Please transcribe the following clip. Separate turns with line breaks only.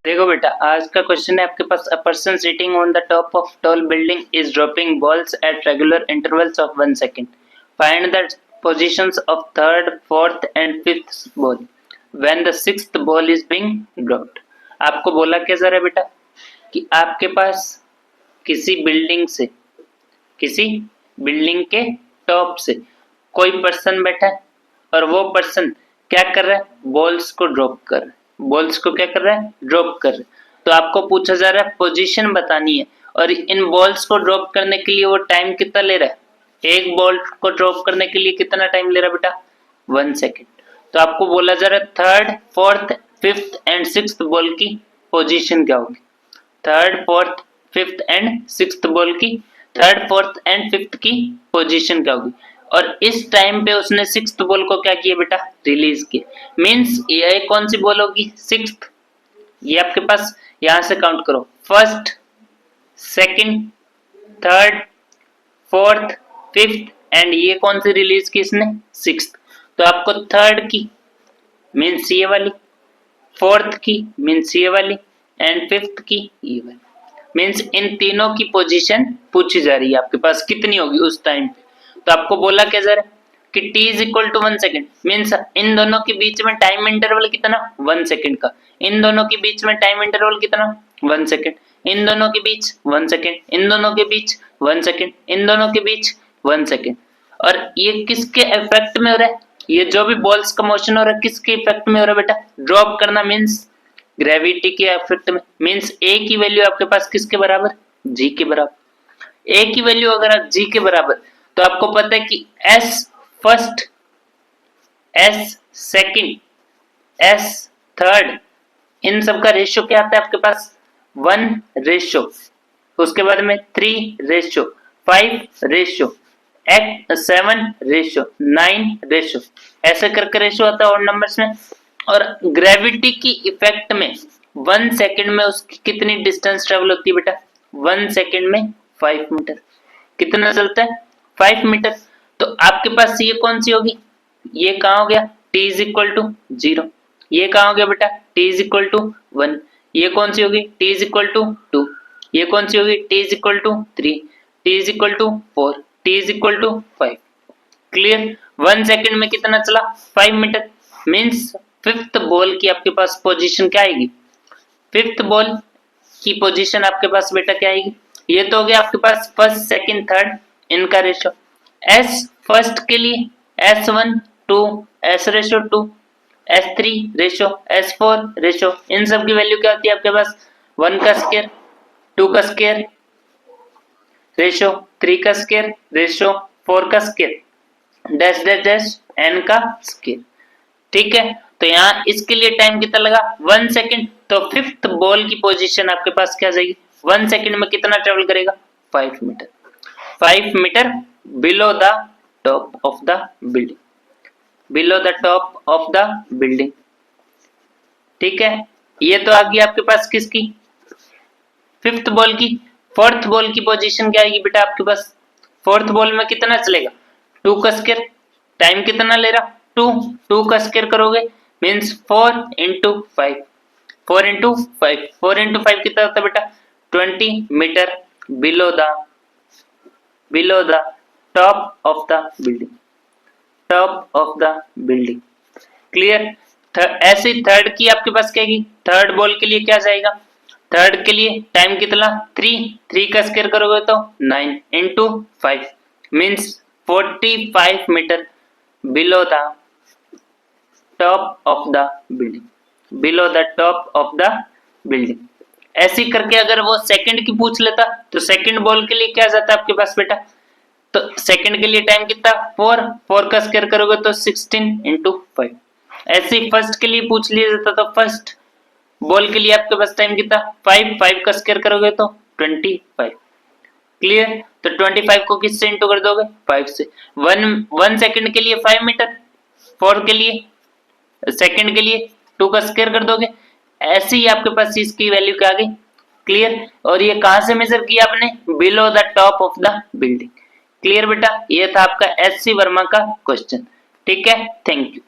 देखो बेटा, आज का क्वेश्चन है आपके पास। A person sitting on the top of tall building is dropping balls at regular intervals of 1 second. Find the positions of third, fourth and fifth ball when the sixth ball is being dropped. आपको बोला क्या जा रहा है बेटा कि आपके पास किसी बिल्डिंग के टॉप से कोई पर्सन बैठा है और वो पर्सन क्या कर रहा है, बॉल्स को ड्रॉप कर रहा है। बॉल्स को क्या कर रहा है, ड्रॉप कर रहा है। तो आपको पूछा जा रहा है पोजीशन बतानी है, और इन बॉल्स को ड्रॉप करने के लिए वो टाइम कितना ले रहा है। एक बॉल को ड्रॉप करने के लिए कितना टाइम ले रहा है बेटा, 1 सेकेंड। तो आपको बोला जा रहा है third, fourth, fifth and sixth ball की पोजीशन क्या होगी। Third, fourth, fifth and sixth ball की, थर्ड, फोर्थ एंड फिफ्थ की पोजीशन क्या होगी। और इस टाइम पे उसने सिक्स्थ बॉल को क्या किया बेटा, रिलीज किया। मींस ये कौन सी बॉल होगी, सिक्स्थ। ये आपके पास यहां से काउंट करो, first, second, third, fourth, fifth and ये कौन सी रिलीज की इसने, सिक्स्थ। तो आपको थर्ड की मींस ये वाली, फोर्थ की मींस ये वाली एंड फिफ्थ की ये वाली। मींस इन तीनों की पोजीशन पूछी जा रही है आपके पास कितनी होगी उस टाइम पे। तो आपको बोला क्या जा रहा है कि t is equal to 1 second. Means इन दोनों के बीच में टाइम इंटरवल कितना, 1 सेकेंड का। इन दोनों के बीच में टाइम इंटरवल कितना, 1 सेकेंड। इन दोनों के बीच 1 सेकेंड, इन दोनों के बीच 1 सेकेंड, इन दोनों के बीच 1 सेकेंड। और ये किसके इफेक्ट में हो रहा है, ये जो भी बॉल्स का मोशन हो रहा है किसके इफेक्ट में हो रहा है बेटा, ड्रॉप करना मीन्स ग्रेविटी के इफेक्ट में। मीन्स ए की वैल्यू आपके पास किसके बराबर, जी के बराबर। ए की वैल्यू अगर जी के बराबर, तो आपको पता है कि S first, S second, S third, इन सब का रेशियो क्या आता है आपके पास, 1 रेशियो, उसके बाद में 3 रेशियो, 5 रेशियो, 7 रेशियो, 9 रेशियो, ऐसे करके रेशियो आता है और नंबर्स में। और ग्रेविटी की इफेक्ट में 1 सेकंड में उसकी कितनी डिस्टेंस ट्रेवल होती है बेटा, 1 सेकंड में 5 मीटर। कितना चलता है, 5 मीटर। तो आपके पास ये कौन सी होगी, ये कहाँ हो गया, t इज इक्वल टू 0। ये कहाँ हो गया बेटा, t इज इक्वल टू 1। ये कौन सी होगी, t इज इक्वल टू 2। ये कौन सी होगी, t is equal to 3, t is equal to 4, t is equal to 5। Clear. 1 second में कितना चला, 5 मीटर। मींस फिफ्थ बॉल की आपके पास पोजीशन क्या आएगी, फिफ्थ बॉल की पोजीशन आपके पास बेटा क्या आएगी, ये तो हो गया आपके पास फर्स्ट, सेकंड, थर्ड, इनका रेशियो। एस फर्स्ट के लिए S1 2, S ratio 2, S3 ratio, S4 ratio, इन सब की वैल्यू क्या होती है आपके पास, 1 का स्क्वायर, 2 का स्क्वायर रेशियो, 3 का स्क्वायर रेशियो, 4 का square dash dash dash n का स्क्वायर। ठीक है। तो यहाँ इसके लिए टाइम कितना लगा, 1 सेकंड। तो फिफ्थ बॉल की पोजीशन आपके पास क्या जाएगी, 1 सेकंड में कितना ट्रेवल करेगा, 5 metre. 5 metre below the top of the building, below the top of the building. ठीक है। ये तो आ गई आपके पास किसकी, फिफ्थ बॉल की। फोर्थ बॉल की पोजीशन क्या आएगी बेटा आपके पास, फोर्थ बॉल में कितना चलेगा, 2 का स्क्वायर। टाइम कितना ले रहा, 2 का स्क्वायर करोगे मीन्स 4 इंटू 5, 4 इंटू 5, 4 इंटू 5 कितना होता है बेटा, 20 metre below the top of the building, top of the building. Clear. ऐसे थर्ड की आपके पास क्या है, थर्ड बॉल के लिए क्या जाएगा, थर्ड के लिए टाइम कितना, 3 का स्क्वायर करोगे तो 9 into 5 means 45 metre below the top of the building, below the top of the building. ऐसे करके अगर वो सेकंड की पूछ लेता तो सेकंड बॉल के लिए क्या जाता आपके पास बेटा, तो सेकंड के लिए टाइम कितना, 4 का स्क्वायर करोगे तो 16 इंटू 5। ऐसे ही फर्स्ट के लिए पूछ लिया जाता तो फर्स्ट बॉल के लिए आपके पास टाइम कितना, 5 का स्क्वायर करोगे तो 25। क्लियर। तो 25 को किससे इंटू कर दोगे, 5 से। 1 सेकंड के लिए 5 मीटर, 4 के लिए, सेकंड के लिए 2 का स्क्वायर कर दोगे। ऐसे ही आपके पास इसकी वैल्यू क्या आ गई। क्लियर। और ये कहां से मेजर किया आपने, below the top of the building. Clear बेटा, ये था आपका SC वर्मा का क्वेश्चन। ठीक है, थैंक यू।